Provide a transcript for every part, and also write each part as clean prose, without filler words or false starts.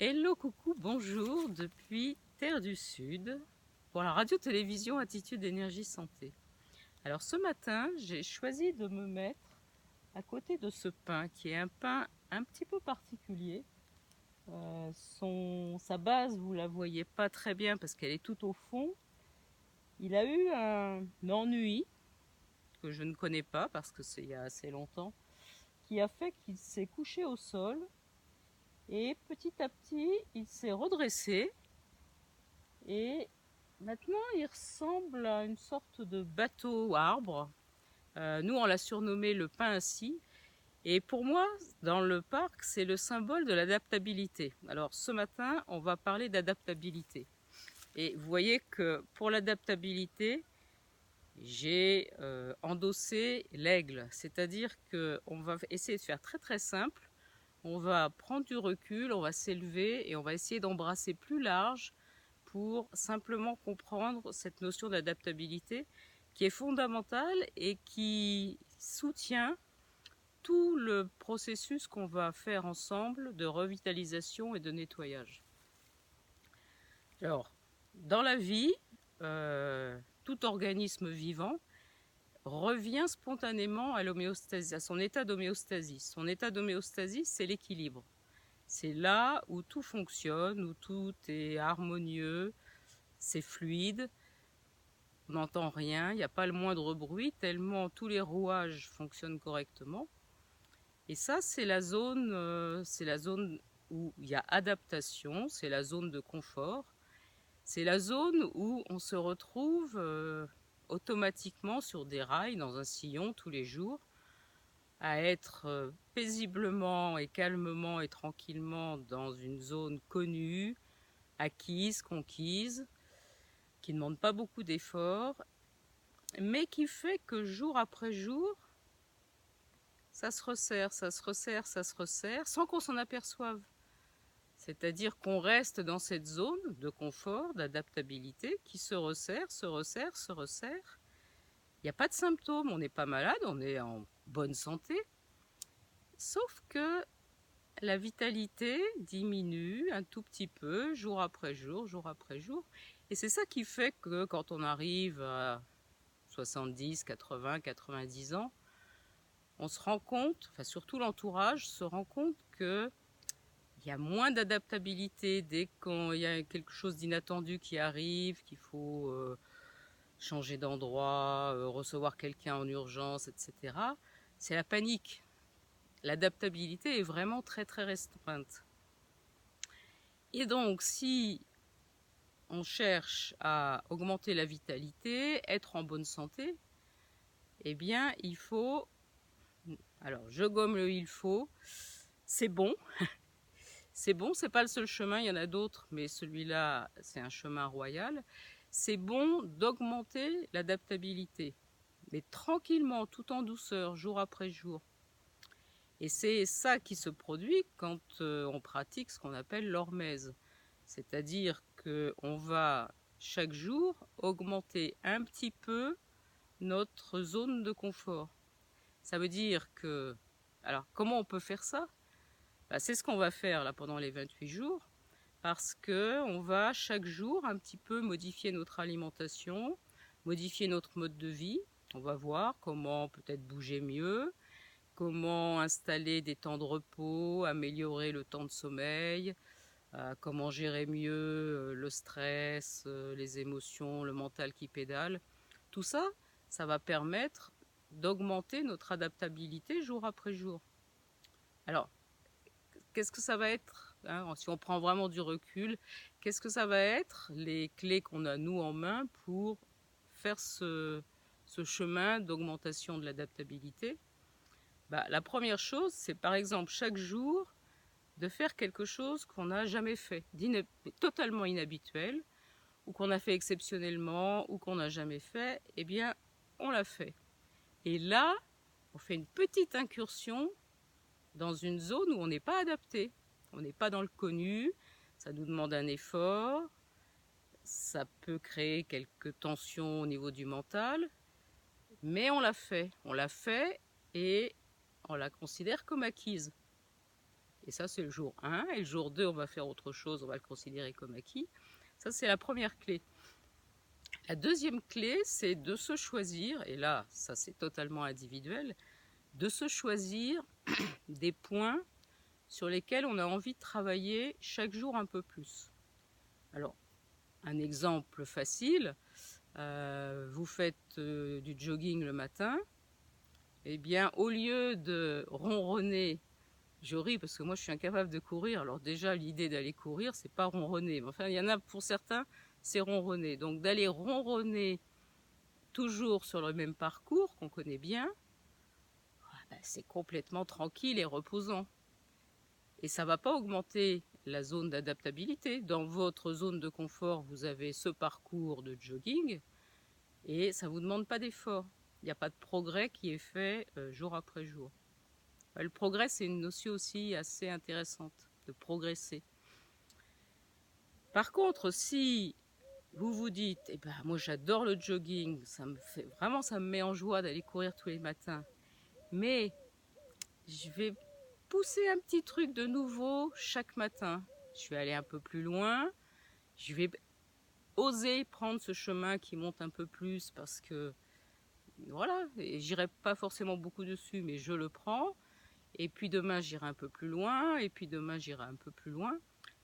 Hello, coucou, bonjour depuis Terre du Sud pour la radio-télévision Attitude Énergie Santé. Alors ce matin, j'ai choisi de me mettre à côté de ce pin qui est un pin un petit peu particulier. Sa base, vous la voyez pas très bien parce qu'elle est tout au fond. Il a eu un ennui que je ne connais pas parce que c'est il y a assez longtemps, qui a fait qu'il s'est couché au sol et petit à petit, il s'est redressé. Et maintenant, il ressemble à une sorte de bateau arbre. Nous, on l'a surnommé le pin à scie. Et pour moi, dans le parc, c'est le symbole de l'adaptabilité. Alors ce matin, on va parler d'adaptabilité. Et vous voyez que pour l'adaptabilité, j'ai endossé l'aigle. C'est-à-dire qu'on va essayer de faire très très simple. On va prendre du recul, on va s'élever et on va essayer d'embrasser plus large pour simplement comprendre cette notion d'adaptabilité qui est fondamentale et qui soutient tout le processus qu'on va faire ensemble de revitalisation et de nettoyage. Alors, dans la vie, tout organisme vivant revient spontanément à l'homéostasie, à son état d'homéostasie. Son état d'homéostasie, c'est l'équilibre. C'est là où tout fonctionne, où tout est harmonieux, c'est fluide, on n'entend rien, il n'y a pas le moindre bruit, tellement tous les rouages fonctionnent correctement. Et ça, c'est la zone où il y a adaptation, c'est la zone de confort, c'est la zone où on se retrouve automatiquement sur des rails, dans un sillon tous les jours, à être paisiblement et calmement et tranquillement dans une zone connue, acquise, conquise, qui ne demande pas beaucoup d'efforts, mais qui fait que jour après jour, ça se resserre, ça se resserre, ça se resserre, sans qu'on s'en aperçoive. C'est-à-dire qu'on reste dans cette zone de confort, d'adaptabilité, qui se resserre, se resserre, se resserre. Il n'y a pas de symptômes, on n'est pas malade, on est en bonne santé. Sauf que la vitalité diminue un tout petit peu, jour après jour, jour après jour. Et c'est ça qui fait que quand on arrive à 70, 80, 90 ans, on se rend compte, enfin surtout l'entourage se rend compte que il y a moins d'adaptabilité dès qu'il y a quelque chose d'inattendu qui arrive, qu'il faut changer d'endroit, recevoir quelqu'un en urgence, etc. C'est la panique. L'adaptabilité est vraiment très très restreinte. Et donc si on cherche à augmenter la vitalité, être en bonne santé, eh bien il faut... Alors je gomme le il faut, c'est bon. C'est bon, c'est pas le seul chemin, il y en a d'autres, mais celui-là, c'est un chemin royal. C'est bon d'augmenter l'adaptabilité, mais tranquillement, tout en douceur, jour après jour. Et c'est ça qui se produit quand on pratique ce qu'on appelle l'hormèse. C'est-à-dire qu'on va chaque jour augmenter un petit peu notre zone de confort. Ça veut dire que... Alors, comment on peut faire ça? C'est ce qu'on va faire là pendant les 28 jours, parce qu'on va chaque jour un petit peu modifier notre alimentation, modifier notre mode de vie. On va voir comment peut-être bouger mieux, comment installer des temps de repos, améliorer le temps de sommeil, comment gérer mieux le stress, les émotions, le mental qui pédale. Tout ça, ça va permettre d'augmenter notre adaptabilité jour après jour. Alors, qu'est-ce que ça va être, hein, si on prend vraiment du recul, qu'est-ce que ça va être les clés qu'on a nous en main pour faire ce chemin d'augmentation de l'adaptabilité? La première chose, c'est par exemple chaque jour de faire quelque chose qu'on n'a jamais fait, totalement inhabituel, ou qu'on a fait exceptionnellement, ou qu'on n'a jamais fait, eh bien on l'a fait. Et là, on fait une petite incursion dans une zone où on n'est pas adapté. On n'est pas dans le connu, ça nous demande un effort, ça peut créer quelques tensions au niveau du mental, mais on l'a fait et on la considère comme acquise. Et ça, c'est le jour 1. Et le jour 2, on va faire autre chose, on va le considérer comme acquis. Ça, c'est la première clé. La deuxième clé, c'est de se choisir, et là, ça c'est totalement individuel, de se choisir des points sur lesquels on a envie de travailler chaque jour un peu plus. Alors, un exemple facile, vous faites du jogging le matin, eh bien, au lieu de ronronner, je ris parce que moi je suis incapable de courir, alors déjà l'idée d'aller courir, c'est pas ronronner, mais enfin il y en a pour certains, c'est ronronner. Donc d'aller ronronner toujours sur le même parcours qu'on connaît bien, c'est complètement tranquille et reposant. Et ça ne va pas augmenter la zone d'adaptabilité. Dans votre zone de confort, vous avez ce parcours de jogging et ça ne vous demande pas d'effort. Il n'y a pas de progrès qui est fait jour après jour. Le progrès, c'est une notion aussi assez intéressante, de progresser. Par contre, si vous vous dites, eh ben, moi j'adore le jogging, ça me met en joie d'aller courir tous les matins, mais je vais pousser un petit truc de nouveau chaque matin. Je vais aller un peu plus loin, je vais oser prendre ce chemin qui monte un peu plus parce que voilà, j'irai pas forcément beaucoup dessus, mais je le prends. Et puis demain j'irai un peu plus loin, et puis demain j'irai un peu plus loin.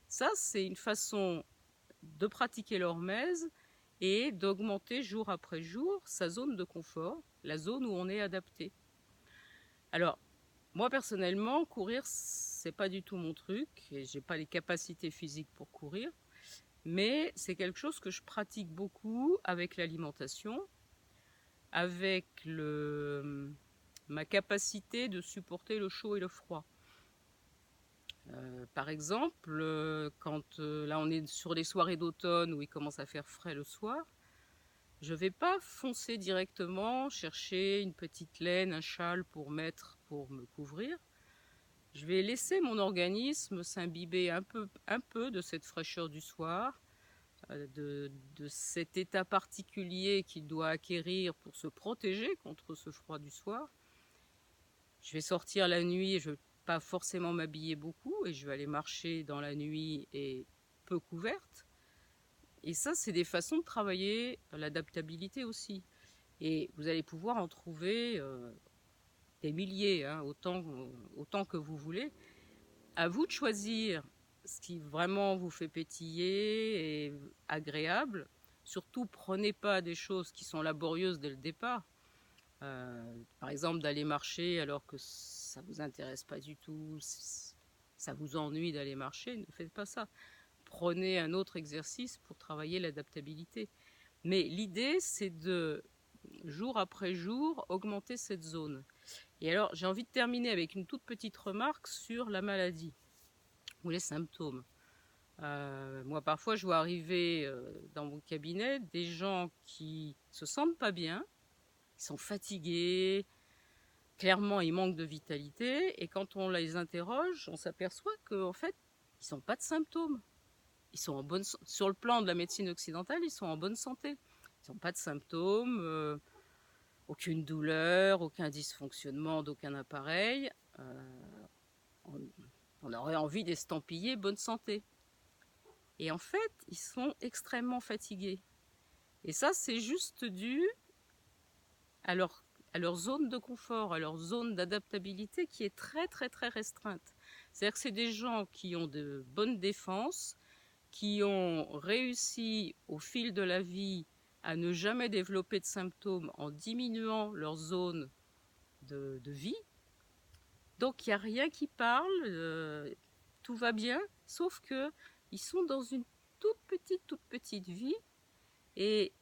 Ça, c'est une façon de pratiquer l'hormèse et d'augmenter jour après jour sa zone de confort, la zone où on est adapté. Alors, moi personnellement, courir, c'est pas du tout mon truc, et j'ai pas les capacités physiques pour courir, mais c'est quelque chose que je pratique beaucoup avec l'alimentation, avec ma capacité de supporter le chaud et le froid. Par exemple, quand là on est sur les soirées d'automne où il commence à faire frais le soir, je ne vais pas foncer directement chercher une petite laine, un châle pour mettre, pour me couvrir. Je vais laisser mon organisme s'imbiber un peu de cette fraîcheur du soir, de cet état particulier qu'il doit acquérir pour se protéger contre ce froid du soir. Je vais sortir la nuit et je ne vais pas forcément m'habiller beaucoup et je vais aller marcher dans la nuit et peu couverte. Et ça, c'est des façons de travailler l'adaptabilité aussi. Et vous allez pouvoir en trouver des milliers, hein, autant que vous voulez. À vous de choisir ce qui vraiment vous fait pétiller et agréable. Surtout, prenez pas des choses qui sont laborieuses dès le départ. Par exemple, d'aller marcher alors que ça vous intéresse pas du tout, ça vous ennuie d'aller marcher, ne faites pas ça. Prenez un autre exercice pour travailler l'adaptabilité. Mais l'idée, c'est de, jour après jour, augmenter cette zone. Et alors, j'ai envie de terminer avec une toute petite remarque sur la maladie ou les symptômes. Moi, parfois, je vois arriver dans mon cabinet des gens qui se sentent pas bien, ils sont fatigués, clairement, ils manquent de vitalité, et quand on les interroge, on s'aperçoit qu'en fait, ils n'ont pas de symptômes. Ils sont sur le plan de la médecine occidentale, ils sont en bonne santé. Ils n'ont pas de symptômes, aucune douleur, aucun dysfonctionnement d'aucun appareil. On aurait envie d'estampiller bonne santé. Et en fait, ils sont extrêmement fatigués. Et ça, c'est juste dû à leur zone de confort, à leur zone d'adaptabilité qui est très très très restreinte. C'est-à-dire que c'est des gens qui ont de bonnes défenses, qui ont réussi au fil de la vie à ne jamais développer de symptômes en diminuant leur zone de vie. Donc il n'y a rien qui parle, tout va bien, sauf qu'ils sont dans une toute petite vie et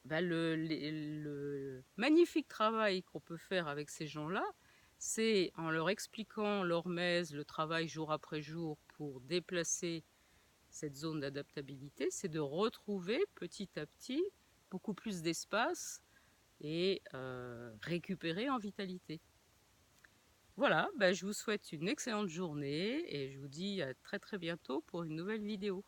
le magnifique travail qu'on peut faire avec ces gens-là, c'est en leur expliquant l'hormèse, le travail jour après jour pour déplacer cette zone d'adaptabilité, c'est de retrouver petit à petit beaucoup plus d'espace et récupérer en vitalité. Voilà, je vous souhaite une excellente journée et je vous dis à très très bientôt pour une nouvelle vidéo.